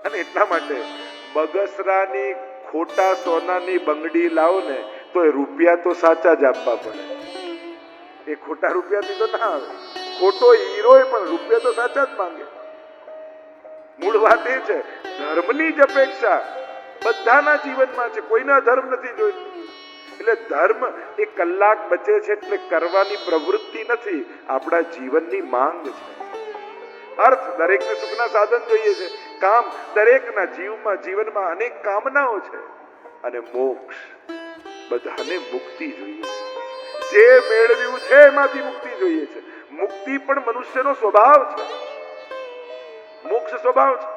અને એટલા માટે બગસરાની ખોટા સોનાની બંગડી લાવો ને તો એ રૂપિયા તો સાચા જ આપવા પડે. એ ખોટા રૂપિયાથી તો ના આવે. ખોટો હીરો પણ રૂપિયા તો સાચા જ માંગે. મૂળ વાત એ છે, ધર્મની જ અપેક્ષા બધાના જીવનમાં છે, કોઈના ધર્મ નથી જોઈતું. એટલે ધર્મ એ કલાક બચે છે એટલે કરવાની પ્રવૃત્તિ નથી, આપણા જીવનની માંગ છે. અર્થ દરેકને સુખના સાધન જોઈએ છે, કામ દરેકના જીવનમાં અનેક કામનાઓ છે, અને મોક્ષ બધાને મુક્તિ જોઈએ છે. જે મેળવ્યું છે એમાંથી મુક્તિ જોઈએ છે. મુક્તિ પણ મનુષ્યનો સ્વભાવ છે, મોક્ષ સ્વભાવ છે.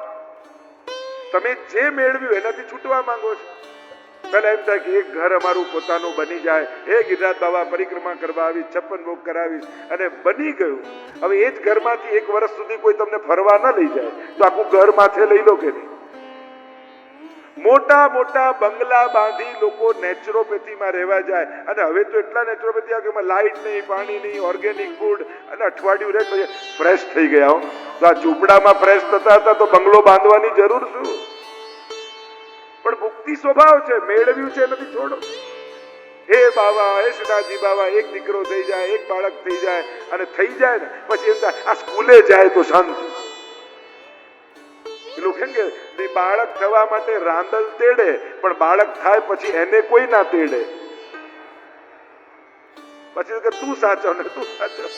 તમે જે મેળવ્યું એનાથી છૂટવા માંગો છો. પહેલા એમ થાય કે એક ઘર અમારું પોતાનું બની જાય, એ ગિરનાર બાબા પરિક્રમા કરવા આવી, 56 ભોગ કરાવીશ, અને બની ગયું. હવે એ જ ઘરમાંથી એક વર્ષ સુધી કોઈ તમને ફરવા ન લઈ જાય તો આખું ઘર માથે લઈ લો કે નહીં? મોટા મોટા બંગલા બાંધી લોકો નેચરોપેથીમાં રહેવા જાય, અને હવે તો એટલા નેચરોપેથી આવે કે લાઇટ નહીં, પાણી નહીં, ઓર્ગેનિક ફૂડ, અને અઠવાડિયું રહે પછી ફ્રેશ થઈ ગયા. તો આ ઝૂંપડામાં ફ્રેશ થતા હતા તો બંગલો બાંધવાની જરૂર શું? પણ મુક્તિ સ્વભાવ છે, મેળવ્યું છે નથી છોડો. હે બાબા, હે શ્રીનાથજી બાબા, એક દીકરો થઈ જાય, એક બાળક થઈ જાય, અને થઈ જાય ને પછી એમ થાય આ સ્કૂલે જાય તો શાંતિ. પેલું કેમ કે બાળક થવા માટે રાંદલ તેડે, પણ બાળક થાય પછી એને કોઈ ના તેડે. પછી કે તું સાચો ને તું સાચો.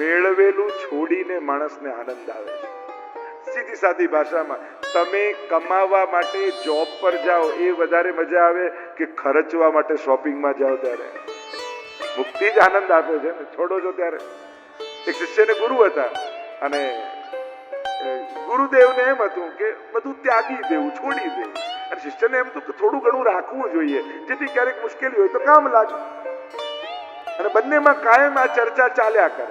મેળવેલું છોડીને માણસને આનંદ આવે છે. સીધી સાદી ભાષામાં, તમે કમાવા માટે જોબ પર જાઓ એ વધારે મજા આવે કે ખર્ચવા માટે શોપિંગમાં જાઓ ત્યારે? મુક્તિ જ આનંદ આપે છે ને, છોડો છો ત્યારે. એક શિષ્યને ગુરુ હતા, અને ગુરુદેવને એમ હતું કે બધું ત્યાગી દેવું, છોડી દેવું. અને શિષ્યને એમ હતું કે થોડું ઘણું રાખવું જોઈએ, જેથી ક્યારેક મુશ્કેલી હોય તો કામ લાગે. અને બંનેમાં કાયમ આ ચર્ચા ચાલ્યા કરે,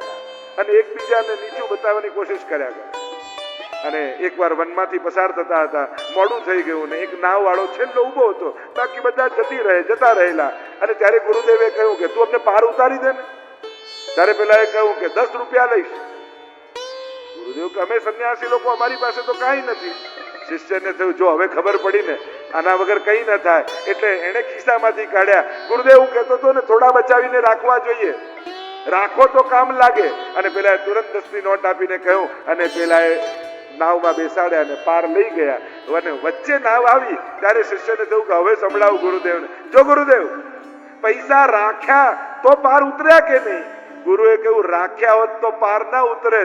અને એકબીજાને નીચું બતાવવાની કોશિશ કર્યા કરે. અને એકવાર વનમાંથી પસાર થતા હતા, મોડું થઈ ગયું, ને એક નાવ વાળો છેલ્લો ઉભો હતો, બાકી બધા જતા રહેલા. અને ત્યારે ગુરુદેવે કહ્યું કે તું અમને પાર ઉતારી દે ને. ત્યારે પેલા એ કહ્યું કે 10 રૂપિયા લઈશ. ગુરુદેવ કે અમે સંન્યાસી લોકો, અમારી પાસે તો કાંઈ નથી. શિષ્યને થયું જો હવે ખબર પડી ને આના વગર કઈ ન થાય, એટલે એને ખિસ્સામાંથી કાઢ્યા. ગુરુદેવ કહેતો હતો ને થોડા બચાવીને રાખવા જોઈએ, રાખો તો કામ લાગે. અને પેલા તુરંત 10ની નોટ આપીને કહ્યું, અને પેલા નાવમાં બેસાડ્યા અને પાર લઈ ગયા. અને વચ્ચે નાવ આવી ત્યારે શિષ્યને થયું કે હવે સંભળાવું ગુરુદેવને. જો ગુરુદેવ, પૈસા રાખ્યા તો પાર ઉતર્યા કે નહીં? ગુરુએ કહ્યું રાખ્યા હોત તો પાર ના ઉતરે,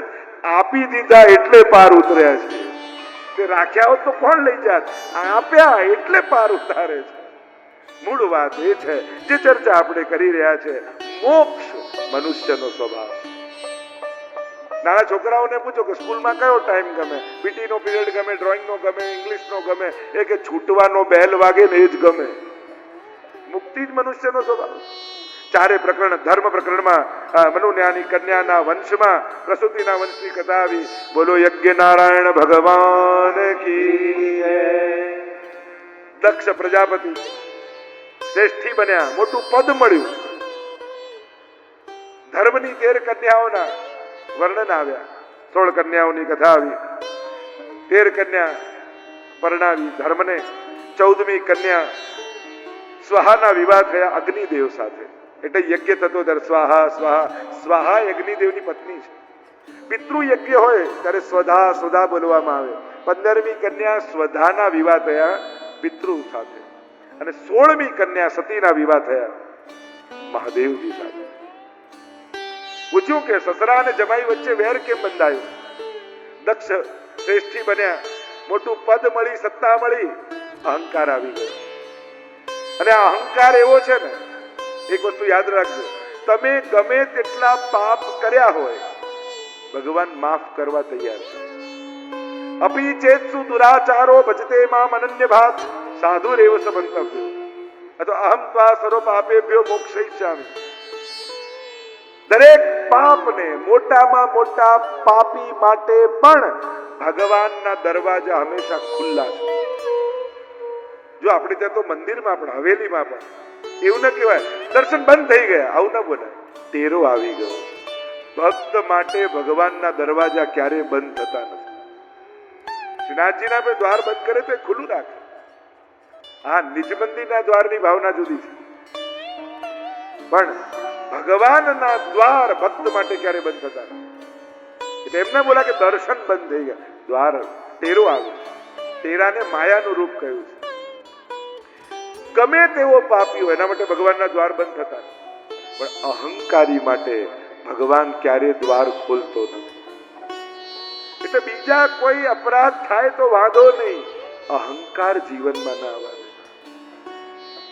આપી દીધા એટલે પાર ઉતર્યા છે. તે રાખ્યા હોત તો કોણ લઈ જાત? આપ્યા એટલે પાર ઉતારે છે. મૂળ વાત એ છે જે ચર્ચા આપણે કરી રહ્યા છે, મોક્ષ મનુષ્યનો સ્વભાવ. નાના છોકરાઓને પૂછો કે સ્કૂલમાં કયો ટાઈમ ગમે? પીટી નો પીરિયડ ગમે, ડ્રોઈંગ નો ગમે, ઇંગ્લિશ નો ગમે? એ કે છૂટવાનો બેલ વાગે ને એ જ ગમે. મુક્તિ જ મનુષ્યનો સ્વભાવ. ચારે પ્રકરણ, ધર્મ પ્રકરણમાં મનુન્યાની કન્યાના વંશમાં પ્રસૂતિના વંશની કથા આવી. બોલો યજ્ઞ નારાયણ ભગવાન કી જય. દક્ષ પ્રજાપતિ શ્રેષ્ઠી બન્યા, મોટું પદ મળ્યું. ધર્મની 13 કન્યાઓના વર્ણન આવ્યા. 16 કન્યાઓની કથા આવી. 13 કન્યા પરણાવી ધર્મને. 14મી કન્યા સ્વાહાના વિવાહ થયા અગ્નિદેવ સાથે. એટલે યજ્ઞ થતો ત્યારે સ્વાહા સ્વાહા. સ્વાહા અગ્નિદેવની પત્ની છે. પિતૃ યજ્ઞ હોય ત્યારે સ્વધા સ્વધા બોલવામાં આવે. 15મી કન્યા સ્વધાના વિવાહ થયા પિતૃ સાથે. અને 16મી કન્યા સતીના વિવાહ થયા મહાદેવજી સાથે. પૂછ્યું કે સસરા અને જમાઈ વચ્ચે વેર કેમ બંધાયું? દક્ષ શ્રેષ્ઠી બન્યા, મોટું પદ મળી, સત્તા મળી, અહંકાર આવી ગયો. અને આ અહંકાર એવો છે ને, એક વસ્તુ યાદ રાખજો, તમે ગમે તેટલા પાપ કર્યા હોય ભગવાન માફ કરવા તૈયાર છે. અપી ચેત્સુ દુરાચારો ભજતે મામ અનન્ય ભાત સાધુરેવ સમંતવ્ય. તો અહમ ત્વા સર્વ પાપેભ્યો મોક્ષયિષ્યામિ. દરેક પાપને, મોટામાં મોટા પાપી માટે પણ ભગવાનના દરવાજા હંમેશા ખુલ્લા છે. જો આપણે ત્યાં તો મંદિરમાં પણ, હવેલીમાં પણ એવું ન કહેવાય દર્શન બંધ થઈ ગયા, આવું ન બોલાય. તેરો આવી ગયો. ભક્ત માટે ભગવાનના દરવાજા ક્યારે બંધ થતા નથી. શ્રીનાથજીના આપણે દ્વાર બંધ કરે તો એ ખુલ્લું રાખે. હા, નિજ મંદિરના દ્વારની ભાવના જુદી છે, પણ ભગવાનના દ્વાર ભક્ત માટે ક્યારે બંધ થતા નથી. એટલે એમને બોલા કે દર્શન બંધ થઈ ગયા, દ્વાર ટેરો આવ્યો. ટેરાને માયાનું રૂપ કહ્યું છે. ગમે તેવો પાપી હોય એના માટે ભગવાનના દ્વાર બંધ થતા નથી, પણ અહંકારી માટે ભગવાન ક્યારે દ્વાર ખોલતો નથી. એટલે બીજા કોઈ અપરાધ થાય તો વાંધો નહીં, અહંકાર જીવનમાં ના આવે.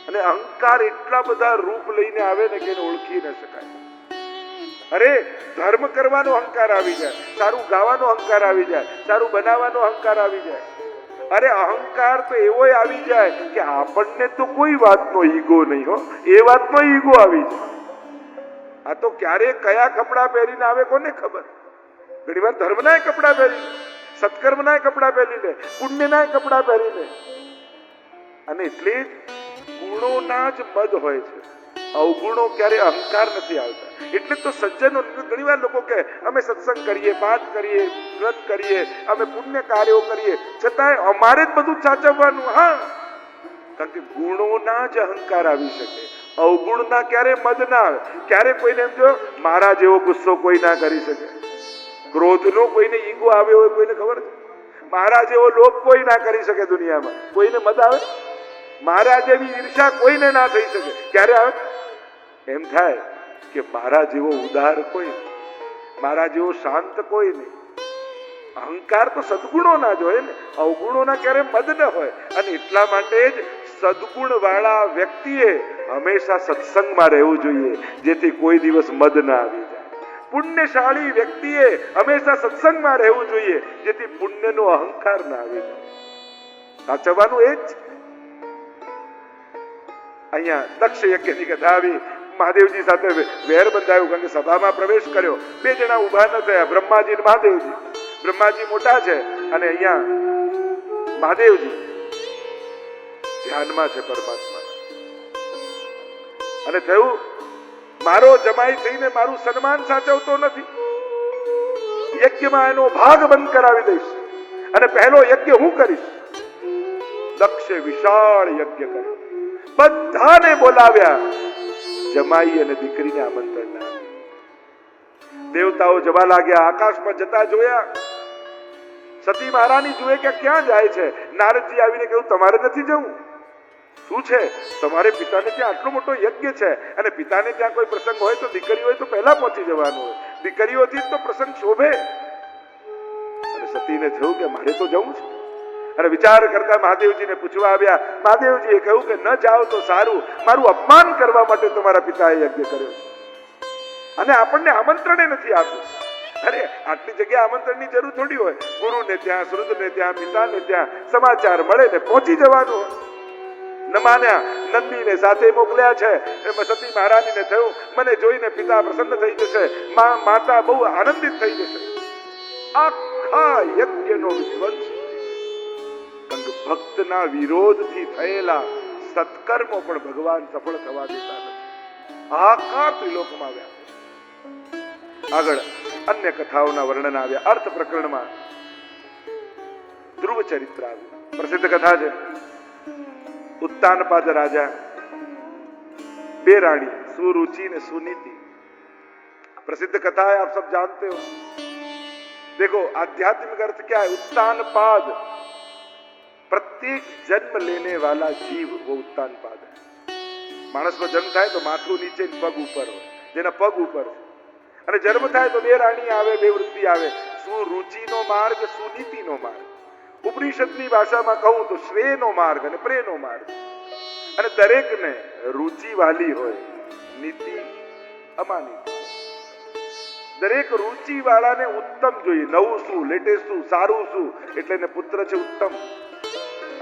અને અહંકાર એટલા બધા રૂપ લઈને આવે ને કે એને ઓળખી ન શકાય. અરે ધર્મ કરવાનો અહંકાર આવી જાય, સારું ગાવાનો અહંકાર આવી જાય, સારું બનાવવાનો અહંકાર આવી જાય. અરે અહંકાર તો એવો આવી જાય કે આપણને તો કોઈ વાતનો ઈગો નહીં હો, એ વાતનો ઈગો આવી જાય. આ તો ક્યારે કયા કપડા પહેરીને આવે કોને ખબર. ઘણી વાર ધર્મના કપડા પહેરી લે, સત્કર્મના કપડા પહેરી લે, પુણ્યના કપડા પહેરી લે. અને એટલે જ ગુણોના જ મદ હોય છે, અવગુણો ક્યારે અહંકાર નથી આવતા. એટલે તો સજ્જનો ઘણી વાર લોકો કહે અમે સત્સંગ કરીએ, પાઠ કરીએ, વ્રત કરીએ, અમે પુણ્ય કાર્યો કરીએ, છતાંય અમારે જ બધું સાચવવાનું. હા, કારણ કે ગુણોના જ અહંકાર આવી શકે, અવગુણના ક્યારે મદ ના આવે. ક્યારે કોઈને એમ જો મારા જેવો ગુસ્સો કોઈ ના કરી શકે, ક્રોધનો કોઈને ઈગો આવ્યો હોય કોઈને ખબર છે? મારા જેવો લોભ કોઈ ના કરી શકે દુનિયામાં, કોઈને મદ આવે? મારા જેવી ઈર્ષા કોઈને ના થઈ શકે, ક્યારે આવે? એમ થાય કે મારા જેવો ઉદાર કોઈ, મારા જેવો શાંત કોઈ નહીં. અહંકાર તો સદગુણો ના જ હોય ને, અવગુણો ના ક્યારે મદ ન હોય. અને એટલા માટે જ સદગુણ વાળા વ્યક્તિએ હંમેશા સત્સંગમાં રહેવું જોઈએ, જેથી કોઈ દિવસ મદ ના આવી જાય. પુણ્યશાળી વ્યક્તિએ હંમેશા સત્સંગમાં રહેવું જોઈએ, જેથી પુણ્યનો અહંકાર ના આવી જાય. સાચવવાનું એ જ. અહીંયા દક્ષ યજ્ઞની કથા આવી. મહાદેવજી સાથે વેર બંધાયું, કારણ કે સભામાં પ્રવેશ કર્યો, બે જણા ઉભા ન થયા, બ્રહ્માજી અને મહાદેવજી. બ્રહ્માજી મોટા છે અને અહીંયા મહાદેવજી ધ્યાનમાં છે પરમાત્મા. અને થયું મારો જમાઈ થઈને મારું સન્માન સાચવતો નથી, યજ્ઞમાં એનો ભાગ બંધ કરાવી દઈશ અને પહેલો યજ્ઞ હું કરીશ. દક્ષે વિશાળ યજ્ઞ કર્યો, બધાને બોલાવ્યા, જમાઈ અને દીકરીને આમંત્રણ ના આપ્યું. દેવતાઓ જવા લાગ્યા, આકાશમાં જતા જોયા. સતી મહારાણી જુએ કે ક્યાં જાય છે. નારદજી આવીને કહ્યું તમારે નથી જવું. શું છે? તમારે પિતાને ત્યાં આટલો મોટો યજ્ઞ છે અને પિતાને ત્યાં કોઈ પ્રસંગ હોય તો દીકરી હોય તો પહેલા પહોંચી જવાનું હોય, દીકરીઓથી તો પ્રસંગ શોભે. અને સતીને થયું કે મારે તો જવું છે. અને વિચાર કરતા મહાદેવજીને પૂછવા આવ્યા. મહાદેવજીએ કહ્યું કે ન જાઓ તો સારું, મારું અપમાન કરવા માટે તમારા પિતાએ યજ્ઞ કર્યો છે અને આપણને આમંત્રણે નથી આપ્યું. અરે આટલી જગ્યા આમંત્રણની જરૂર થોડી હોય. ગુરુને ત્યાં, શ્રુતને ત્યાં, પિતાને ત્યાં સમાચાર મળે ને પહોંચી જવાનું હોય. ન માન્યા, નંદીને સાથે મોકલ્યા છે. એમાં સતી મહારાણીને થયું મને જોઈને પિતા પ્રસન્ન થઈ જશે, માતા બહુ આનંદિત થઈ જશે. આખા યજ્ઞનો વિધ્વંસ. ભક્તના વિરોધથી થયેલા સત્કર્મો પણ ભગવાન સફળ થવા દેતા નથી. આખા ત્રિલોકમાં આવ્યા. આગળ અન્ય કથાઓના વર્ણન આવ્યા. અર્થ પ્રકરણમાં ધ્રુવ ચરિત્ર આવ્યું. પ્રસિદ્ધ કથા છે. ઉત્તાનપાદ રાજા, બે રાણી सुरुचि ने सुनीति. प्रसिद्ध कथा है, आप सब जानते हो. देखो आध्यात्मिक अर्थ क्या है? उत्तानपाद. प्रत्येक जन्म लेने वाला जीव वो उत्तानपाद है. मानस નો જન્મ થાય તો માથું નીચે પગ ઉપર હોય, જેના પગ ઉપર છે. અને જન્મ થાય તો બે રાણી આવે, બે વૃત્તિ આવે. સુરુચિનો માર્ગ, સુનીતિનો માર્ગ. ઉપનિષદની ભાષામાં કહું તો શ્રેયનો માર્ગ અને પ્રેયનો માર્ગ. અને દરેકને રુચિ વાલી હોય, નીતિ અમાની. દરેક રુચિ વાળાને ઉત્તમ જોઈએ, નવું શું, લેટેસ્ટ શું, સારું શું, એટલે એને પુત્ર છે ઉત્તમ.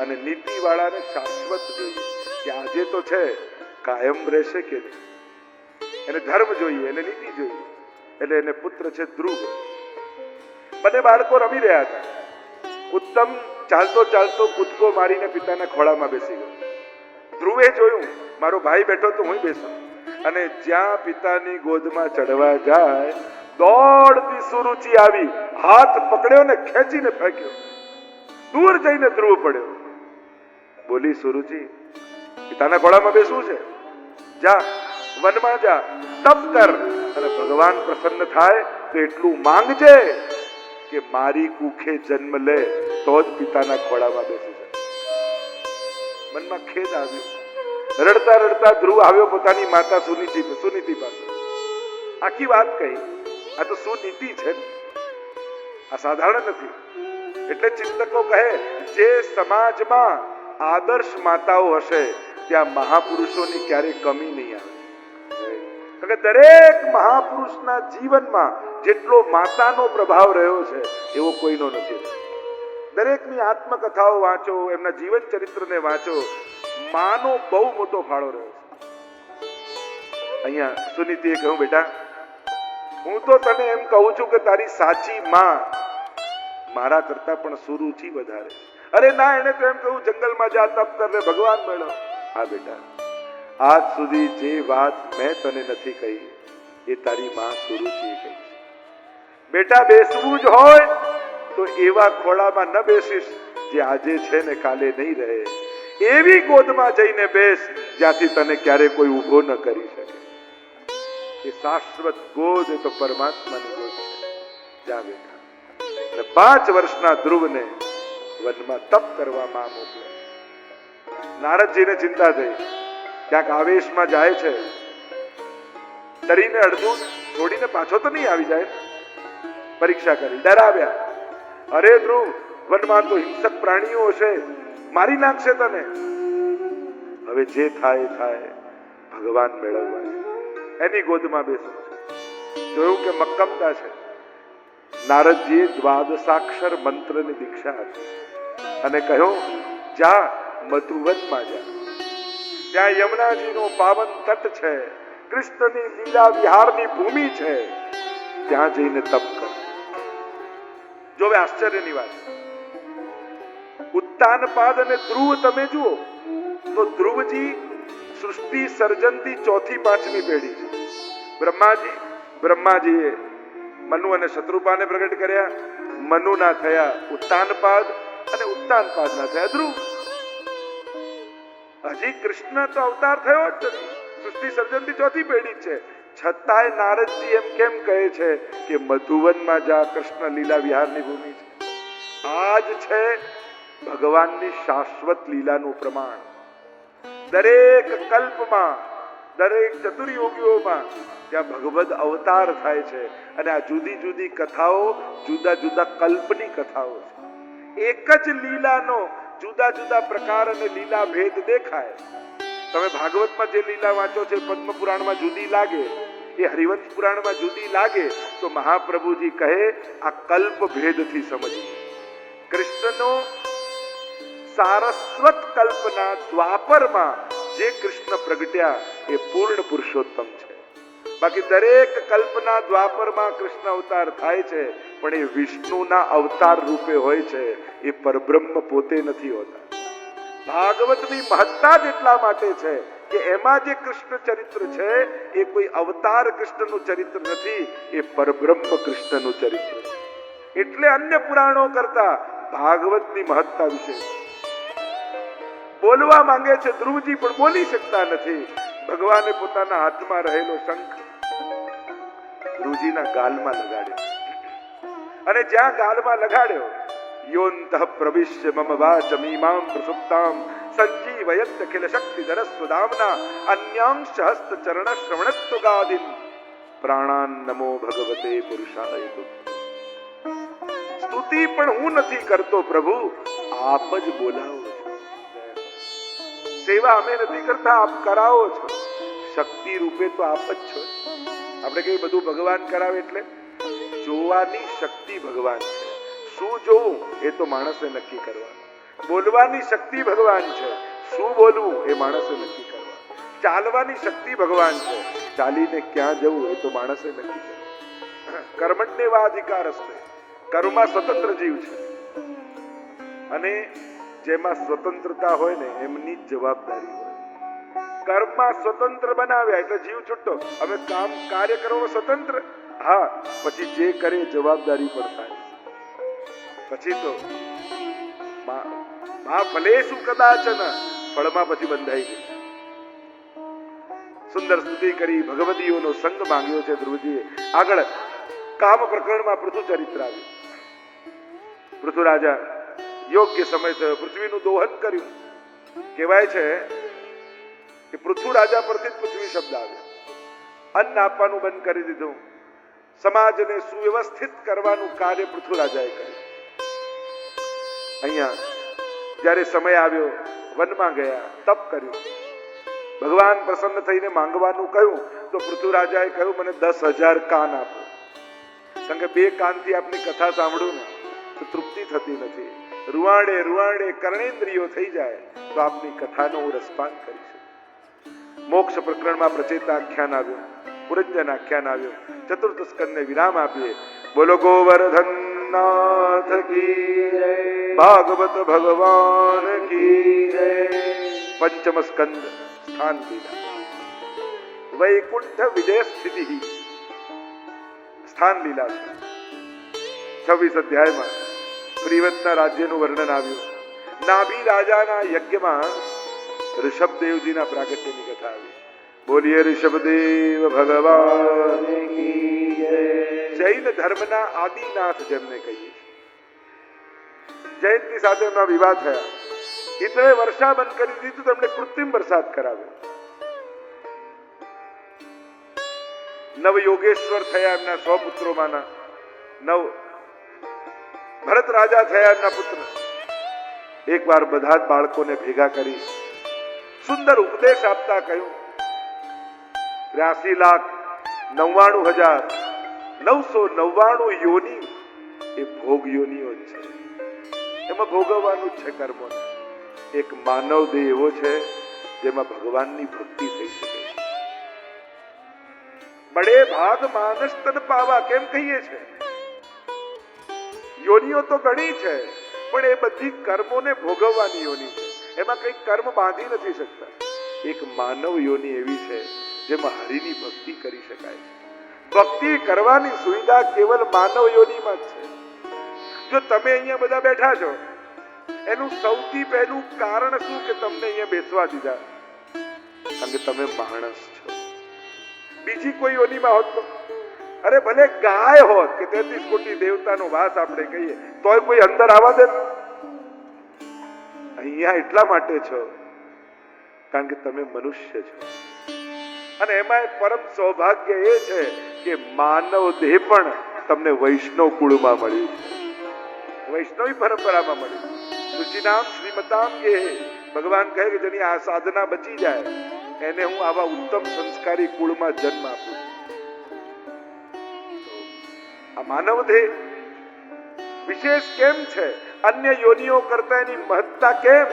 અને નીતિ વાળાને શાશ્વત જોઈએ, કે આજે તો છે કાયમ રહેશે કે નહીં. એને ધર્મ જોઈએ, એને નીતિ જોઈએ, એટલે એને પુત્ર છે ધ્રુવ. બંને બાળકો રમી રહ્યા હતા. ઉત્તમ ચાલતો ચાલતો કૂદકો મારીને પિતાના ખોળામાં બેસી ગયો. ધ્રુવે જોયું મારો ભાઈ બેઠો તો હું બેસું. અને જ્યાં પિતાની ગોદમાં ચડવા જાય, દોડતી સુરુચિ આવી, હાથ પકડ્યો ને ખેંચીને ફેંક્યો. દૂર જઈને ધ્રુવ પડ્યો. બોલી સુરુચિ, પિતાના ખોળામાં બેસવું છે, જા વનમાં જા, તપ કર, અને ભગવાન પ્રસન્ન થાય તો એટલું માંગજે કે મારી કુખે જન્મ લે તો જ પિતાના ખોળામાં બેસી શકે. મનમાં ખેદ આવ્યો. રડતા રડતા ધ્રુવ આવ્યો પોતાની માતા સુનીતિ પાસે. આખી વાત કહી. આ તો સુનીતિ છે, આ સાધારણ નથી. એટલે ચિંતકો કહે જે સમાજમાં આદર્શ માતાઓ હશે ત્યાં મહાપુરુષોની ક્યારેય કમી નહીં આવે. કારણ કે દરેક મહાપુરુષના જીવનમાં જેટલો માતાનો પ્રભાવ રહ્યો છે એવો કોઈનો નથી. દરેકની આત્મકથાઓ વાંચો, એમના જીવન ચરિત્રને વાંચો, માનો બહુ મોટો ફાળો રહ્યો છે. અહીંયા સુનીતિએ કહ્યું, બેટા હું તો તને એમ કહું છું કે તારી સાચી માં મારા કરતા પણ સુરુચિ વધારે. અરે ના, એને તો એમ કહ્યું જંગલમાં જા, તપ કર, ભગવાન મળ્યો. હા બેટા, આજ સુધી જે વાત મેં તને નથી કહી એ તારી માં સુરુચિએ કહી. બેટા બેસવું જ હોય તો એવા ખોળામાં ન બેસીશ જે આજે છે ને કાલે નહીં રહે. એવી ગોદમાં જઈને બેસ જ્યાંથી તને ક્યારે કોઈ ઊભો ન કરી શકે. એ શાશ્વત ગોદ એ તો પરમાત્માની ગોદ છે. જા બેટા. અને 5 વર્ષના ધ્રુવને વનમાં તપ કરવામાં મોકલે. નારદજીને ચિંતા થઈ, ક્યાંક આવેશમાં જાય છે, ડરીને અડધું છોડીને પાછો તો નહીં આવી જાય. પરીક્ષા કરી, ડરાવ્યા. અરે ધ્રુવ, વનમાં તો હિંસક પ્રાણીઓ હશે, મારી નાખશે તને. હવે જે થાય થાય, ભગવાન મેળવવા છે, એની ગોદમાં બેસવું છે. જોયું કે મક્કમતા છે. નારદજીએ 12 મંત્રની દીક્ષા આપી અને કહ્યું, જા મધુવનમાં જા, ત્યાં યમુનાજીનો પાવન તટ છે, કૃષ્ણની લીલા વિહારની ભૂમિ છે, ત્યાં જઈને તપ કર. જો આશ્ચર્યની વાત, ઉત્તાનપાદ અને ધ્રુવ તમે જુઓ તો ધ્રુવજી સૃષ્ટિ સર્જનથી 4થી 5મી પેઢી છે. બ્રહ્માજીએ મનુ અને શત્રુપાને પ્રગટ કર્યા, મનુ ના થયા ઉત્તાનપાદ અને ઉત્તાનપાદ ના થયા ધ્રુવ. હજી કૃષ્ણ તો અવતાર થયો જ નથી, સૃષ્ટિ સર્જનથી 4થી પેઢી છે. છતાંય નારદજી એમ કેમ કહે છે કે મધુવનમાં જા, કૃષ્ણ લીલા વિહારની ભૂમિ છે. આજ છે ભગવાનની શાશ્વત લીલાનું પ્રમાણ. દરેક કલ્પમાં, દરેક ચતુર્યુગીઓમાં ત્યાં ભગવદ અવતાર થાય છે. અને આ જુદી જુદી કથાઓ જુદા જુદા કલ્પની કથાઓ છે. એક જ લીલાનો જુદા જુદા પ્રકાર અને લીલા ભેદ દેખાય. તમે ભાગવતમાં જે લીલા વાંચો છો પદ્મ પુરાણમાં જુદી લાગે, એ હરિવંશ પુરાણમાં જુદી લાગે, તો મહાપ્રભુજી કહે આ કલ્પ ભેદથી સમજી. કૃષ્ણનો સારસ્વત કલ્પના દ્વાપરમાં જે કૃષ્ણ પ્રગટ્યા એ પૂર્ણ પુરુષોત્તમ છે. બાકી દરેક કલ્પના દ્વાપરમાં કૃષ્ણ અવતાર થાય છે, પણ એ વિષ્ણુના અવતાર રૂપે હોય છે, એ પરબ્રહ્મ પોતે નથી હોતા. ભાગવતની મહત્તા જ એટલા માટે છે કે એમાં જે કૃષ્ણ ચરિત્ર છે એ કોઈ અવતાર કૃષ્ણનું ચરિત્ર નથી, એ પરબ્રહ્મ કૃષ્ણનું ચરિત્ર છે. એટલે અન્ય પુરાણો કરતા ભાગવતની મહત્તા વિશે બોલવા માંગે છે ધ્રુવજી, પણ બોલી શકતા નથી. ભગવાને પોતાના હાથમાં રહેલો શંખ ધ્રુવજીના ગાલમાં લગાડ્યો, અને જ્યાં ગાલમાં લગાડ્યો, યોંતઃ પ્રવિશ્ય મમ વાચમીમાં પ્રસુપ્તાં સંજીવયત અખિલ શક્તિધરસ્વદામ્ના અન્યાંશ હસ્ત ચરણ શ્રવણત્વ ગાદિન પ્રાણાન નમો ભગવતે પુરુષાય તુભ્યં. સ્તુતિ પણ હું નથી કરતો પ્રભુ, આપ જ બોલાવો છો. સેવા અમે નથી કરતા, આપ કરાવો છો. શક્તિ રૂપે તો આપ જ છો. આપણે કઈ બધું ભગવાન કરાવે, એટલે જોવાની શક્તિ ભગવાન છે. શું જોવું એ તો માણસે નક્કી કરવાનું. બોલવાની શક્તિ ભગવાન છે, શું બોલવું એ માણસે નક્કી કરવાનું. ચાલવાની શક્તિ ભગવાન છે, ચાલીને ક્યાં જવું એ તો માણસે નક્કી કરવાનું. કર્મણ્યેવાધિકાર હસ્તે, કર્મમાં સ્વતંત્ર જીવ છે, અને જેમાં સ્વતંત્રતા હોય ને એમની જ જવાબદારી હોય. કર્મમાં સ્વતંત્ર બનાવ્યા એટલે જીવ છૂટો. હવે કાર્ય કરવામાં સ્વતંત્ર, હા, પછી જે કરે જવાબદારી પણ થાય. પછી તો મા ફલેશુ કદાચન, ફળમાં પછી બંધાઈ ગઈ. સુંદર સ્તુતિ કરી, ભગવદીઓનો સંગ માંગ્યો છે ધ્રુવજીએ. આગળ કામ પ્રકરણમાં પૃથુ ચરિત્ર આવ્યું. પૃથુ રાજા યોગ્ય સમય થયો, પૃથ્વીનું દોહન કર્યું. કહેવાય છે કે પૃથુ રાજા પરથી પૃથ્વી શબ્દ આવ્યો. અન્ન આપવાનું બંધ કરી દીધું. સમાજને સુવ્યવસ્થિત કરવાનું કાર્ય પૃથુ રાજાએ કર્યું. અહીંયા જ્યારે સમય આવ્યો, વનમાં ગયા, તપ કર્યું, ભગવાન પ્રસન્ન થઈને માંગવાનું કહ્યું તો પૃથુ રાજાએ કહ્યું, મને 10,000 કાન આપો. કારણ કે 2 કાનથી આપની કથા સાંભળું ને તો તૃપ્તિ થતી નથી. રૂવાડે રૂવાડે કર્ણેન્દ્રિયો થઈ જાય તો આપની કથાનો હું રસપાન કરીશ. મોક્ષ પ્રકરણમાં પ્રચેતા આખ્યાન આવ્યું, પુરંજન આખ્યાન આવ્યું. ચતુર્થ સ્કંદને વિરામ આપીએ. બોલો ગોવર્ધન નાથ કી જય, ભાગવત ભગવાન કી જય. પંચમ સ્કંદ સ્થાન લીલા, વૈકુંઠ વિજય સ્થિતિ સ્થાન લીલા છે. 26 અધ્યાયમાં પ્રિવતના રાજ્યનું વર્ણન આવ્યું. નાભી રાજાના યજ્ઞમાં ઋષભદેવજીના પ્રાગટ્યની કથા આવી. બોલીએ ઋષભદેવ ભગવાન કી જય. જૈન ધર્મના આદિનાથ જેમને કહીએ, જૈનની સાથે એમના વિવાદ થયા. એટલે વર્ષા બંધ કરી દીધું, તેમણે કૃત્રિમ વરસાદ કરાવ્યો. નવ યોગેશ્વર થયા એમના 100 પુત્રોમાંના. 9 ભરત રાજા થયા એમના પુત્ર. એકવાર બધા જ બાળકોને ભેગા કરી સુંદર ઉપદેશ આપતા કહ્યું, 83,99,999 યોની એ ભોગ યોનીઓ જ છે. એમાં ભોગવવાનું જ છે કર્મો. એક માનવ દેહ એવો છે જેમાં ભગવાનની ભક્તિ થઈ શકે. બડે ભાગ માનસ તન પાવા કેમ કહીએ છે? યોનિઓ તો ઘણી છે, પણ એ બધી કર્મોને ભોગવવાની યોની છે. એમાં કઈ કર્મ બાંધી નથી શકતા. એક માનવ યોની એવી છે જેમાં હરિની ભક્તિ કરી શકાય છે. ભક્તિ કરવાની સુવિધા કેવલ માનવ યોનીમાં જ છે. જો તમે અહીંયા બધા બેઠા છો, એનું સૌથી પહેલું કારણ શું કે તમને અહીંયા બેસવા દીધા? કારણ કે તમે માણસ છો. બીજી કોઈ યોનીમાં હોત તો, અરે ભલે ગાય હોત કે 33 કોટી દેવતાનો વાસ આપણે કહીએ, તોય કોઈ અંદર આવવા દે? અહીંયા એટલા માટે છો કારણ કે તમે મનુષ્ય છો. અને એમાં એક પરમ સૌભાગ્ય એ છે કે માનવ દેહ પણ તમને વૈષ્ણવ કુળમાં મળ્યું છે, વૈષ્ણવી પરંપરામાં મળ્યું. તુચિનામ શ્રીમતામ કે ભગવાન કહે કે જેની આ સાધના બચી જાય એને હું આવા ઉત્તમ સંસ્કારી કુળમાં જન્મ આપું. આ માનવ દેહ વિશેષ કેમ છે? અન્ય યોનિઓ કરતા એની મહત્તા કેમ?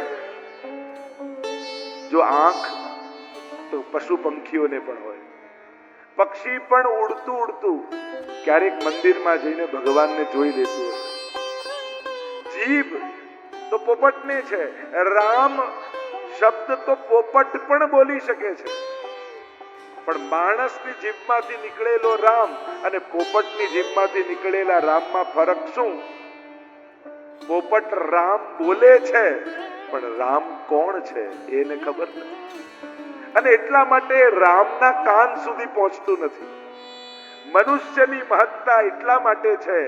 જો આંખ તો પશુ પંખીઓને પણ હોય. પક્ષી પણ ઉડતું ઉડતું ક્યારેક મંદિરમાં જઈને ભગવાનને જોઈ લેતું હશે. જીભ તો પોપટની છે. રામ શબ્દ તો પોપટ પણ બોલી શકે છે. પણ માણસની જીભમાંથી નીકળેલો રામ અને પોપટની જીભમાંથી નીકળેલા રામમાં ફરક શું? પોપટ રામ બોલે છે, પણ રામ કોણ છે એને ખબર નથી. અને એટલા માટે રામના કાન સુધી પહોંચતું નથી. મનુષ્યની મહત્તા એટલા માટે છે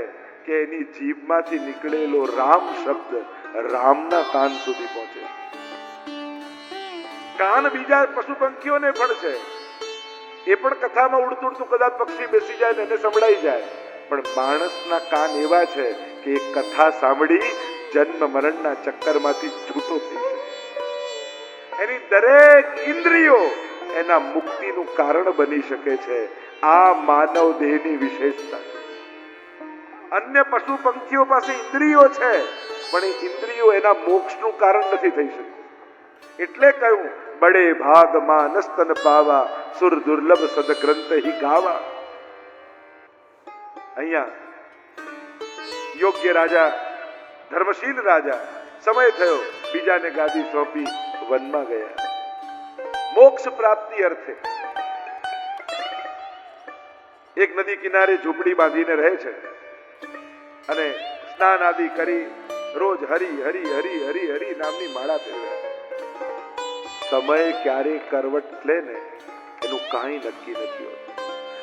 કે એની જીભમાંથી નીકળેલો રામ શબ્દ રામના કાન સુધી પહોંચે. કાન બીજા પશુ પંખીઓને પણ છે. એ પણ કથામાં ઉડતું ઉડતું કદાચ પક્ષી બેસી જાય ને એને સંભળાઈ જાય. પણ માણસના કાન એવા છે કે એક કથા સાંભળી જન્મ મરણના ચક્કરમાંથી છૂટો થઈ શકે. એની દરેક ઇન્દ્રિયો એના મુક્તિનું કારણ બની શકે છે. આ માનવ દેહની વિશેષતા છે. અન્ય પશુ પંખીઓ પાસે ઇન્દ્રિયો છે, પણ એ ઇન્દ્રિયો એના મોક્ષનું કારણ નથી થઈ શકતી. એટલે કહ્યું બડે ભાગ માનસ્તન પાવા સુર દુર્લભ સદગ્રંથ હી ગાવા. અહીંયા યોગ્ય રાજા, ધર્મશીલ રાજા, સમય થયો બીજાને ગાદી સોંપી વનમાં ગયા. મોક્ષ પ્રાપ્તિ અર્થે એક નદી કિનારે ઝૂંપડી બાંધીને રહે છે અને સ્નાન આદિ કરી રોજ હરી હરી હરી હરી હરી નામની માળા ફેરવે. સમય ક્યારે કરવટ લે ને એનું કાંઈ નક્કી નથી હોતું.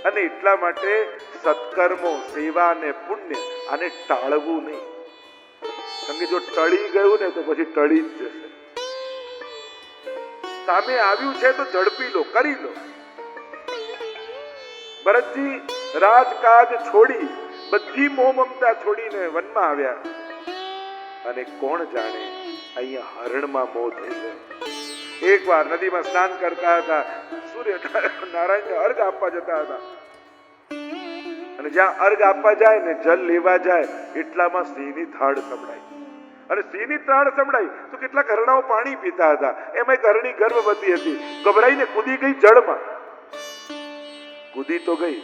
અને એટલા માટે સત્કર્મો, સેવા અને પુણ્ય આને ટાળવું નહીં. કારણ કે જો ટળી ગયું ને તો પછી ટળી જ જશે. સામે આવ્યું છે તો ઝડપી લો, કરી લો. ભરતજી રાજકાજ છોડી, બધી મોહ મમતા છોડીને વનમાં આવ્યા. અને કોણ જાણે અહીંયા હરણમાં મોહ થઈ ગયો. એકવાર નદીમાં સ્નાન કરતા હતા, સૂર્ય નારાયણને અર્ઘ આપવા જતા હતા. અને જ્યાં અર્ઘ આપવા જાય ને જલ લેવા જાય એટલામાં સિંહની થાળ સંભળાઈ. અને સિંહની ત્રાણ સંભળાઈ તો કેટલાક હરણાઓ પાણી પીતા હતા. એમાં એક હરણી ગર્ભવતી હતી, ગભરાઈને કૂદી ગઈ જળમાં. કૂદી તો ગઈ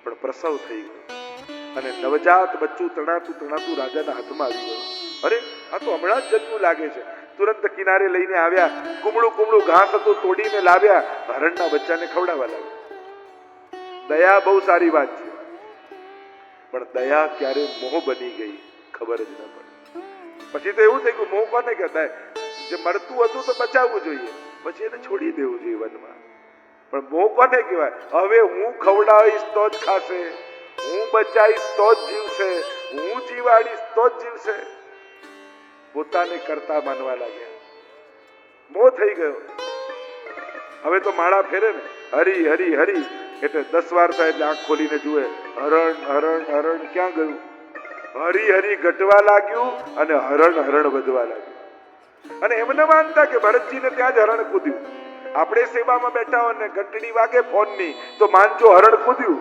પણ પ્રસવ થઈ ગયો અને નવજાત બચ્ચું તણાતું રાજાના હાથમાં આવી ગયું. અરે આ તો હમણાં જ જન્મ્યું લાગે છે. તુરંત કિનારે લઈને આવ્યા, કુમળું ઘાસ હતું તોડીને લાવ્યા, હરણના બચ્ચાને ખવડાવવા લાગ્યા. દયા બહુ સારી વાત છે, પણ દયા ક્યારે મોહ બની ગઈ ખબર જ ન પડી. પછી તો એવું થઈ ગયું, મોહ કોને કહેવાય? જે મરતું હતું તો બચાવવું જોઈએ, પછી એને છોડી દેવું જોઈએ વનમાં. પણ મોહ કોને કહેવાય? હવે હું ખવડાવીશ તો જ ખાશે, હું બચાવીશ તો જ જીવશે, હું જીવાડીશ તો જ જીવશે. પોતાને કરતા માનવા લાગ્યા, મોહ થઈ ગયો. હવે તો માળા ફેરે ને હરી હરી હરી એટલે 10 વાર થાય એટલે આંખ ખોલીને જુએ, હરણ હરણ હરણ ક્યાં ગયું? હરી હરી ઘટવા લાગ્યું અને હરણ વધવા લાગ્યું. અને એમ ન માનતા કે ભરતજીને ત્યાં જ હરણ કૂદ્યું. આપણે સેવામાં બેઠા હોય ને ઘંટડી વાગે ફોનની તો માનજો હરણ કૂદ્યું.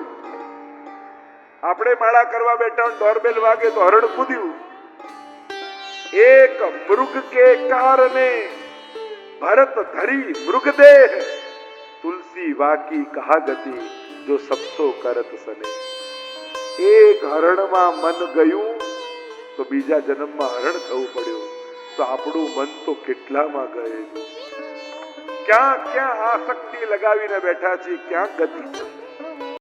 આપણે માળા કરવા બેઠા હોય ડોરબેલ વાગે તો હરણ કૂદ્યું. એક મૃગ કે કારણે ભરત ધરી મૃગદેહ, તુલસી વાકી કહાગતિ જો સપતો કરત સને. એક હરણમાં મન ગયું તો બીજા જન્મમાં હરણ થવું પડ્યું. તો આપણું મન તો કેટલામાં ગયું. ક્યાં ક્યાં આસક્તિ લગાવીને બેઠા છીએ, ક્યાં ગતિ છે.